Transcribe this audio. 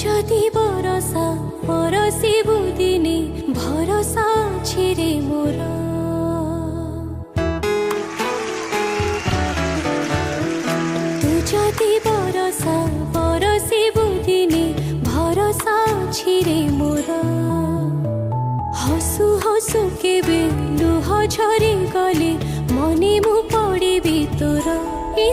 যদি বরষা বরষিবু দিনে ভরসা ছিরে মোর তু যদি বরষা বরষিবু দিনে ভরসা ছিরে মোর হসু হসু কেবে লুহ ঝরি গলে মনে মু পড়িবি তোর এই